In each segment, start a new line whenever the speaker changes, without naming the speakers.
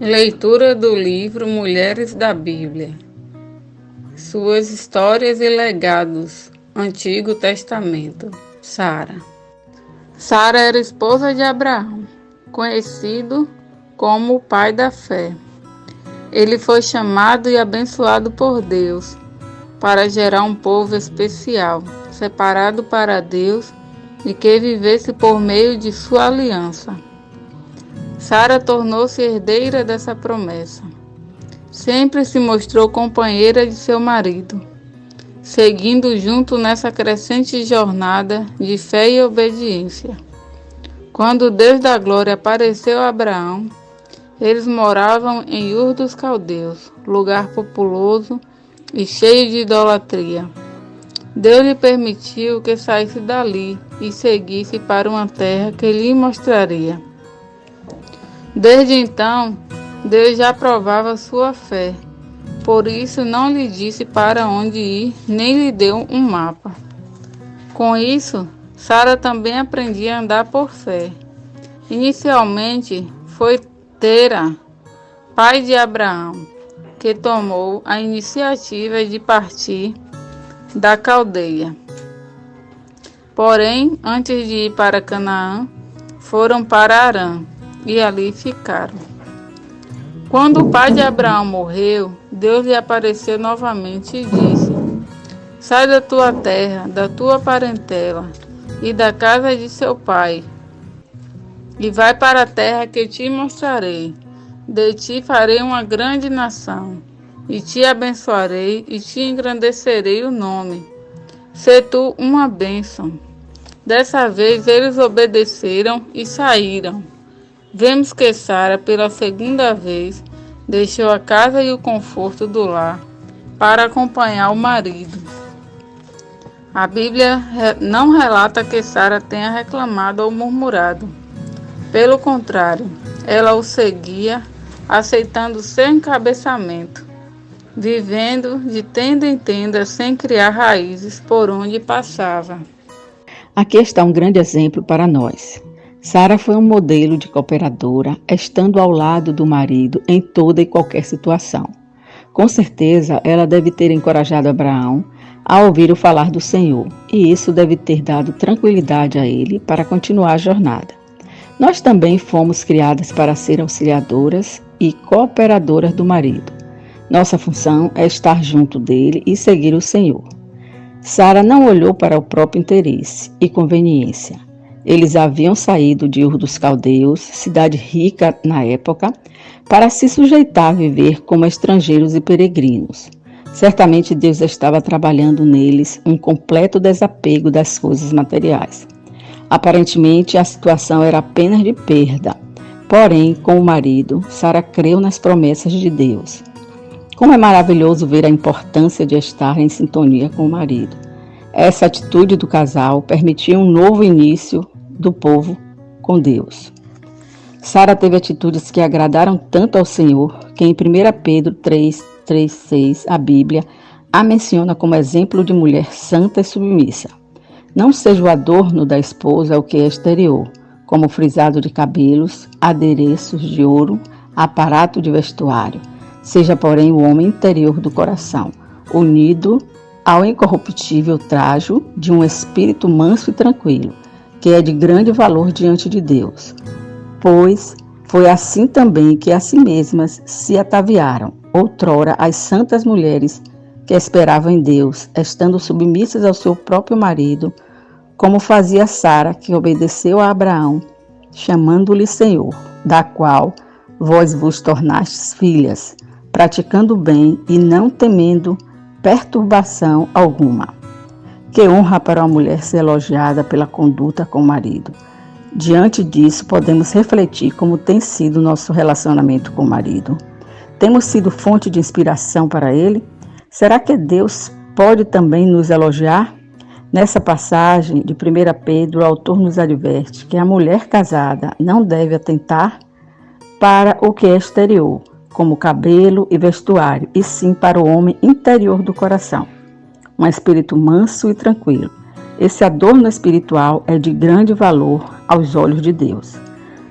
Leitura do livro Mulheres da Bíblia. Suas histórias e legados. Antigo Testamento. Sara. Sara era esposa de Abraão, conhecido como o pai da fé. Ele foi chamado e abençoado por Deus para gerar um povo especial, separado para Deus e que vivesse por meio de sua aliança. Sara tornou-se herdeira dessa promessa. Sempre se mostrou companheira de seu marido, seguindo junto nessa crescente jornada de fé e obediência. Quando o Deus da glória apareceu a Abraão, eles moravam em Ur dos Caldeus, lugar populoso e cheio de idolatria. Deus lhe permitiu que saísse dali e seguisse para uma terra que lhe mostraria. Desde então, Deus já provava sua fé, por isso não lhe disse para onde ir, nem lhe deu um mapa. Com isso, Sara também aprendia a andar por fé. Inicialmente, foi Tera, pai de Abraão, que tomou a iniciativa de partir da Caldeia. Porém, antes de ir para Canaã, foram para Harã e ali ficaram. Quando o pai de Abraão morreu, Deus lhe apareceu novamente e disse: Sai da tua terra, da tua parentela e da casa de seu pai, e vai para a terra que te mostrarei. De ti farei uma grande nação, e te abençoarei e te engrandecerei o nome. Sê tu uma bênção. Dessa vez eles obedeceram e saíram. Vemos que Sara, pela segunda vez, deixou a casa e o conforto do lar para acompanhar o marido. A Bíblia não relata que Sara tenha reclamado ou murmurado. Pelo contrário, ela o seguia, aceitando seu encabeçamento, vivendo de tenda em tenda sem criar raízes por onde passava.
Aqui está um grande exemplo para nós. Sara foi um modelo de cooperadora, estando ao lado do marido em toda e qualquer situação. Com certeza, ela deve ter encorajado Abraão a ouvir o falar do Senhor, e isso deve ter dado tranquilidade a ele para continuar a jornada. Nós também fomos criadas para ser auxiliadoras e cooperadoras do marido. Nossa função é estar junto dele e seguir o Senhor. Sara não olhou para o próprio interesse e conveniência. Eles haviam saído de Ur dos Caldeus, cidade rica na época, para se sujeitar a viver como estrangeiros e peregrinos. Certamente Deus estava trabalhando neles um completo desapego das coisas materiais. Aparentemente, a situação era apenas de perda. Porém, com o marido, Sara creu nas promessas de Deus. Como é maravilhoso ver a importância de estar em sintonia com o marido. Essa atitude do casal permitia um novo início do povo com Deus. Sara teve atitudes que agradaram tanto ao Senhor que em 1 Pedro 3:6 a Bíblia a menciona como exemplo de mulher santa e submissa. Não seja o adorno da esposa o que é exterior, como o frisado de cabelos, adereços de ouro, aparato de vestuário. Seja, porém, o homem interior do coração, unido ao incorruptível trajo de um espírito manso e tranquilo, que é de grande valor diante de Deus. Pois foi assim também que a si mesmas se ataviaram, outrora as santas mulheres que esperavam em Deus, estando submissas ao seu próprio marido, como fazia Sara, que obedeceu a Abraão, chamando-lhe Senhor, da qual vós vos tornastes filhas, praticando o bem e não temendo perturbação alguma. Que honra para uma mulher ser elogiada pela conduta com o marido. Diante disso, podemos refletir como tem sido o nosso relacionamento com o marido. Temos sido fonte de inspiração para ele? Será que Deus pode também nos elogiar? Nessa passagem de 1 Pedro, o autor nos adverte que a mulher casada não deve atentar para o que é exterior, como cabelo e vestuário, e sim para o homem interior do coração. Um espírito manso e tranquilo. Esse adorno espiritual é de grande valor aos olhos de Deus.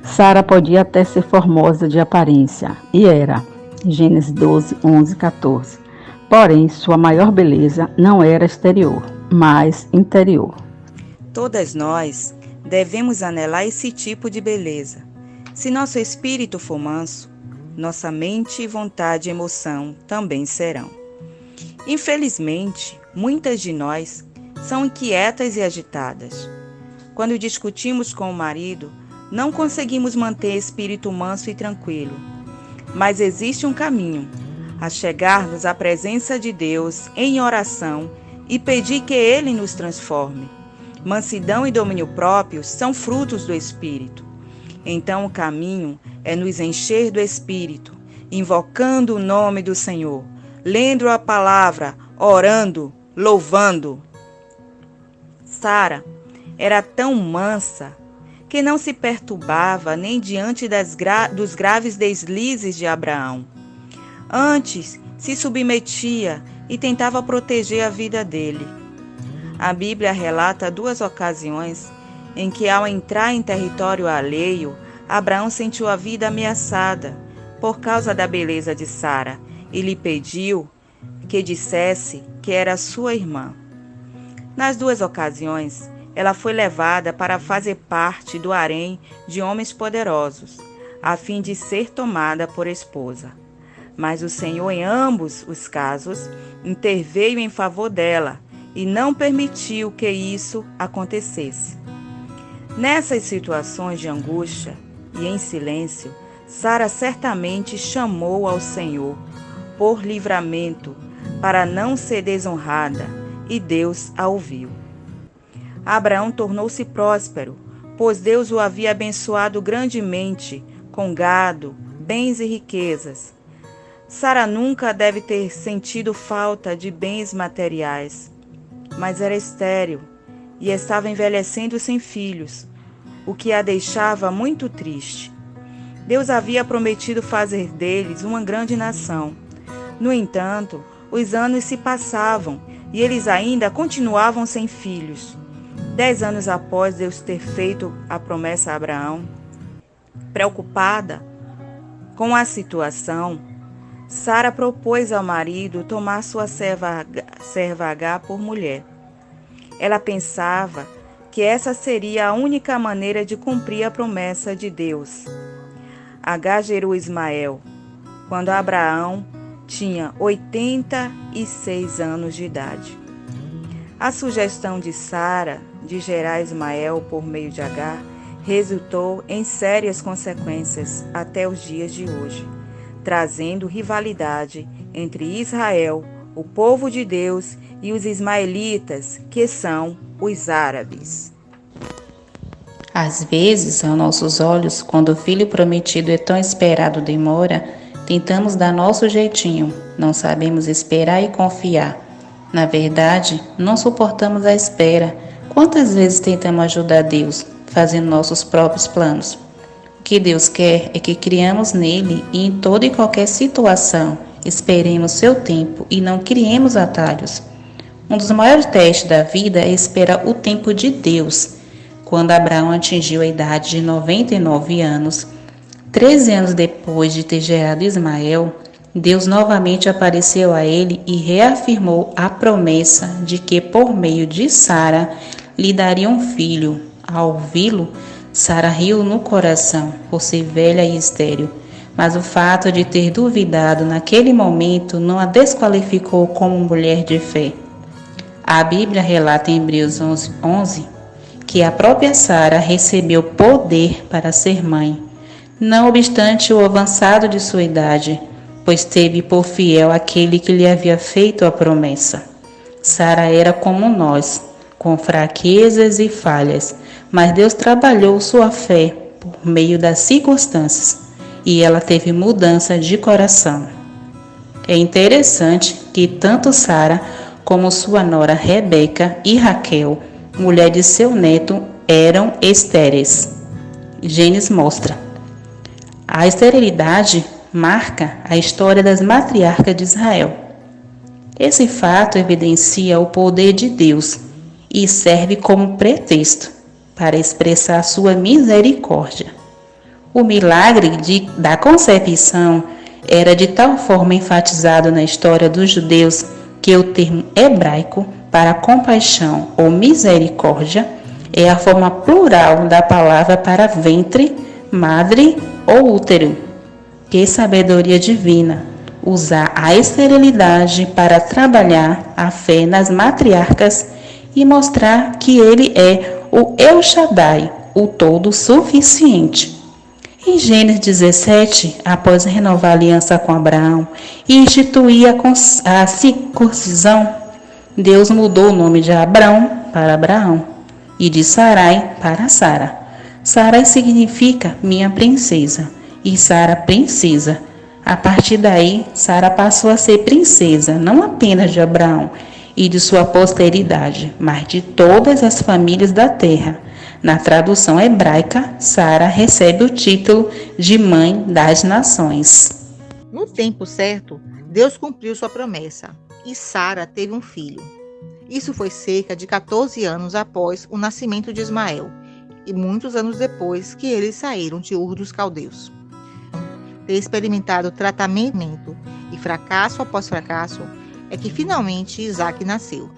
Sara podia até ser formosa de aparência, e era, Gênesis 12, 11, 14. Porém, sua maior beleza não era exterior, mas interior.
Todas nós devemos anelar esse tipo de beleza. Se nosso espírito for manso, nossa mente, vontade e emoção também serão. Infelizmente, muitas de nós são inquietas e agitadas. Quando discutimos com o marido, não conseguimos manter espírito manso e tranquilo. Mas existe um caminho, a chegarmos à presença de Deus em oração e pedir que Ele nos transforme. Mansidão e domínio próprio são frutos do Espírito. Então o caminho é nos encher do Espírito, invocando o nome do Senhor, lendo a palavra, orando, louvando. Sara era tão mansa que não se perturbava nem diante dos graves deslizes de Abraão. Antes, se submetia e tentava proteger a vida dele. A Bíblia relata 2 ocasiões em que, ao entrar em território alheio, Abraão sentiu a vida ameaçada por causa da beleza de Sara e lhe pediu que dissesse que era sua irmã. Nas 2 ocasiões, ela foi levada para fazer parte do harém de homens poderosos, a fim de ser tomada por esposa. Mas o Senhor, em ambos os casos, interveio em favor dela e não permitiu que isso acontecesse. Nessas situações de angústia e em silêncio, Sara certamente chamou ao Senhor por livramento para não ser desonrada, e Deus a ouviu. Abraão tornou-se próspero, pois Deus o havia abençoado grandemente com gado, bens e riquezas. Sara nunca deve ter sentido falta de bens materiais, mas era estéril e estava envelhecendo sem filhos, o que a deixava muito triste. Deus havia prometido fazer deles uma grande nação. No entanto, os anos se passavam e eles ainda continuavam sem filhos. 10 anos após Deus ter feito a promessa a Abraão, preocupada com a situação, Sara propôs ao marido tomar sua serva Agar por mulher. Ela pensava que essa seria a única maneira de cumprir a promessa de Deus. Agar gerou Ismael, quando Abraão tinha 86 anos de idade. A sugestão de Sara de gerar Ismael por meio de Agar resultou em sérias consequências até os dias de hoje, trazendo rivalidade entre Israel, o povo de Deus, e os ismaelitas, que são os árabes.
Às vezes, aos nossos olhos, quando o filho prometido é tão esperado demora, tentamos dar nosso jeitinho, não sabemos esperar e confiar. Na verdade, não suportamos a espera. Quantas vezes tentamos ajudar Deus, fazendo nossos próprios planos? O que Deus quer é que criamos nele e em toda e qualquer situação, esperemos seu tempo e não criemos atalhos. Um dos maiores testes da vida é esperar o tempo de Deus. Quando Abraão atingiu a idade de 99 anos, 13 anos depois de ter gerado Ismael, Deus novamente apareceu a ele e reafirmou a promessa de que por meio de Sara lhe daria um filho. Ao ouvi-lo, Sara riu no coração por ser velha e estéril, mas o fato de ter duvidado naquele momento não a desqualificou como mulher de fé. A Bíblia relata em Hebreus 11 que a própria Sara recebeu poder para ser mãe, não obstante o avançado de sua idade, pois teve por fiel aquele que lhe havia feito a promessa. Sara era como nós, com fraquezas e falhas, mas Deus trabalhou sua fé por meio das circunstâncias e ela teve mudança de coração. É interessante que tanto Sara como sua nora Rebeca e Raquel, mulher de seu neto, eram estéreis. Gênesis mostra. A esterilidade marca a história das matriarcas de Israel. Esse fato evidencia o poder de Deus e serve como pretexto para expressar sua misericórdia. O milagre da concepção era de tal forma enfatizado na história dos judeus que o termo hebraico para compaixão ou misericórdia é a forma plural da palavra para ventre, madre ou útero. Que sabedoria divina! Usar a esterilidade para trabalhar a fé nas matriarcas e mostrar que ele é o El Shaddai, o todo suficiente. Em Gênesis 17, após renovar a aliança com Abraão e instituir a circuncisão, Deus mudou o nome de Abrão para Abraão e de Sarai para Sara. Sarai significa minha princesa e Sara princesa. A partir daí, Sara passou a ser princesa, não apenas de Abraão e de sua posteridade, mas de todas as famílias da terra. Na tradução hebraica, Sara recebe o título de Mãe das Nações.
No tempo certo, Deus cumpriu sua promessa e Sara teve um filho. Isso foi cerca de 14 anos após o nascimento de Ismael e muitos anos depois que eles saíram de Ur dos Caldeus. Ter experimentado tratamento e fracasso após fracasso é que finalmente Isaac nasceu.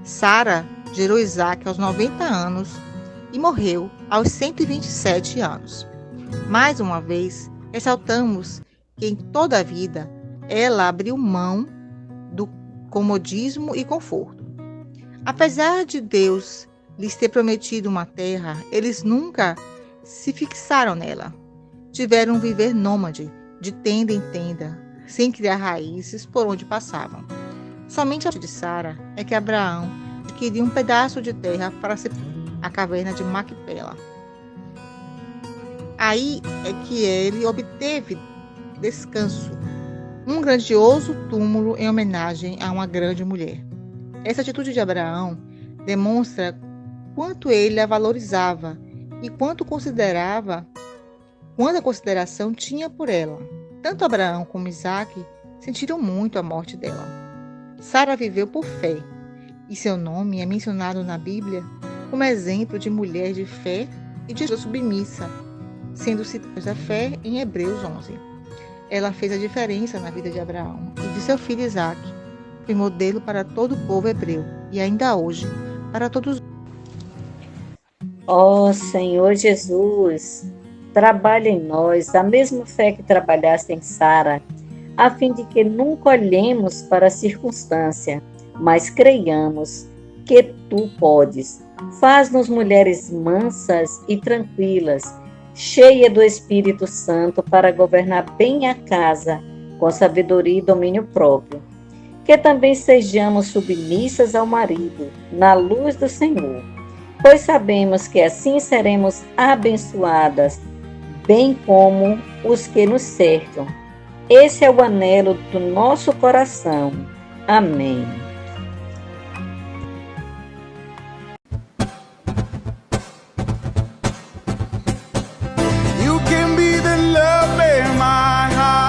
Sara gerou Isaac aos 90 anos e morreu aos 127 anos. Mais uma vez, ressaltamos que em toda a vida ela abriu mão do comodismo e conforto. Apesar de Deus lhes ter prometido uma terra, eles nunca se fixaram nela. Tiveram um viver nômade, de tenda em tenda, sem criar raízes por onde passavam. Somente a de Sara é que Abraão adquiriu um pedaço de terra para a caverna de Macpela. Aí é que ele obteve descanso, um grandioso túmulo em homenagem a uma grande mulher. Essa atitude de Abraão demonstra quanto ele a valorizava e quanta consideração tinha por ela. Tanto Abraão como Isaac sentiram muito a morte dela. Sara viveu por fé, e seu nome é mencionado na Bíblia como exemplo de mulher de fé e de submissa, sendo citada a fé em Hebreus 11. Ela fez a diferença na vida de Abraão e de seu filho Isaac. Foi modelo para todo o povo hebreu e ainda hoje para todos.
Ó Senhor Jesus, trabalha em nós a mesma fé que trabalhaste em Sara, a fim de que nunca olhemos para a circunstância, mas creiamos que Tu podes. Faz-nos mulheres mansas e tranquilas, cheias do Espírito Santo para governar bem a casa, com sabedoria e domínio próprio. Que também sejamos submissas ao marido, na luz do Senhor, pois sabemos que assim seremos abençoadas, bem como os que nos cercam. Esse é o anelo do nosso coração. Amém.